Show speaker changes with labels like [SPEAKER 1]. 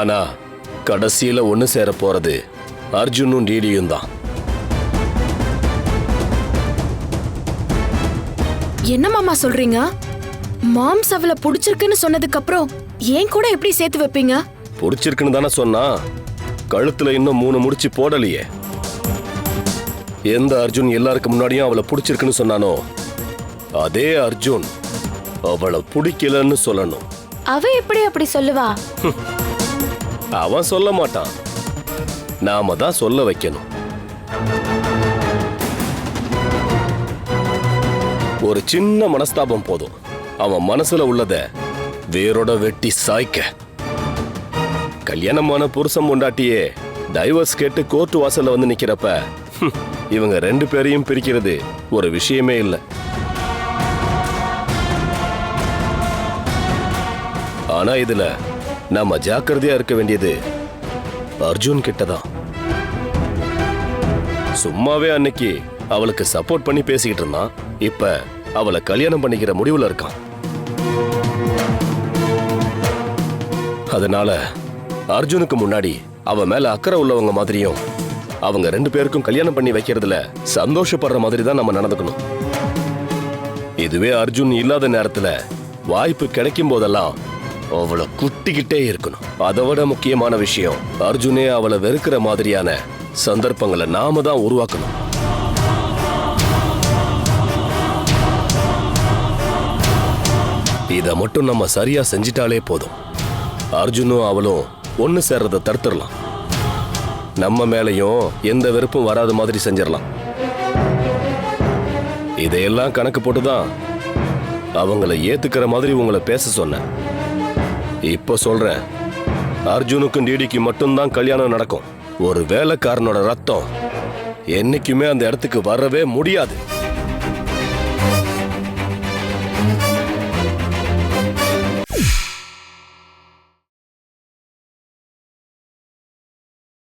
[SPEAKER 1] ஆனா கடைசியில ஒண்ணு சேர போறது அர்ஜுனும் டிடியும் தான்.
[SPEAKER 2] என்ன மாமா சொல்றீங்க? மாம்ஸ் அவளை பிடிச்சிருக்குன்னு சொன்னதுக்கு அப்புறம் ஏன் கூட எப்படி சேர்த்து வைப்பீங்க?
[SPEAKER 1] பிடிச்சிருக்குன்னு தானே சொன்னா. கழுத்துல இன்னும் 3 முடிச்சு போடலையே. எந்த அர்ஜுன் எல்லாருக்கு முன்னாடியும் அவளை பிடிச்சிருக்குன்னு சொன்னானோ அதே அர்ஜுன் அவளை பிடிக்கலன்னு சொல்லணும்.
[SPEAKER 3] அவ எப்படி அப்படி சொல்லுவா?
[SPEAKER 1] அவன் சொல்ல மாட்டான், நாம தான் சொல்ல வைக்கணும். ஒரு சின்ன மனஸ்தாபம் போதும், அவன் மனசுல உள்ளத வேரோட வெட்டி சாய்க்க. கல்யாணமான புருஷன் பொண்டாட்டியே டைவர்ஸ் கேட்டு கோர்ட் வாசல்ல வந்து நிக்கிறப்ப இவங்க 2 பேரையும் பிரிக்கிறது ஒரு விஷயமே இல்லை. ஆனா இதுல நாம ஜாக்கிரதையா இருக்க வேண்டியது அர்ஜுன் கிட்டதான். சும்மாவே அன்னைக்கு அவளுக்கு சப்போர்ட் பண்ணி பேசிக்கிட்டு இருந்தான், இப்ப அவளை கல்யாணம் பண்ணிக்கிற முடிவுல இருக்கான். அதனால அர்ஜுனுக்கு முன்னாடி அவ மேல அக்கறை உள்ளவங்க மாதிரியும் அவங்க 2 பேருக்கும் கல்யாணம் பண்ணி வைக்கிறதுல சந்தோஷப்படுற மாதிரி தான் நம்ம நடந்துக்கணும். இதுவே அர்ஜுன் இல்லாத நேரத்துல வாய்ப்பு கிடைக்கும் போதெல்லாம் அவளை குட்டிக்கிட்டே இருக்கணும். அதை விட முக்கியமான விஷயம், அர்ஜுனே அவளை வெறுக்கிற மாதிரியான சந்தர்ப்பங்களை நாம தான் உருவாக்கணும். இதை மட்டும் நம்ம சரியா செஞ்சிட்டாலே போதும், அர்ஜுனும் அவளும் ஒன்னு சேர்றதை தடுத்துடலாம். நம்ம மேலையும் எந்த வெறுப்பும் வராத மாதிரி செஞ்சிடலாம். இதையெல்லாம் கணக்கு போட்டுதான் அவங்களை ஏத்துக்கிற மாதிரி உங்களை பேச சொன்னேன். இப்ப சொல்றேன், அர்ஜுனுக்கும் டிடிக்கு மட்டும்தான் கல்யாணம் நடக்கும். ஒரு வேலைக்காரனோட ரத்தம் என்னைக்குமே அந்த இடத்துக்கு வரவே முடியாது.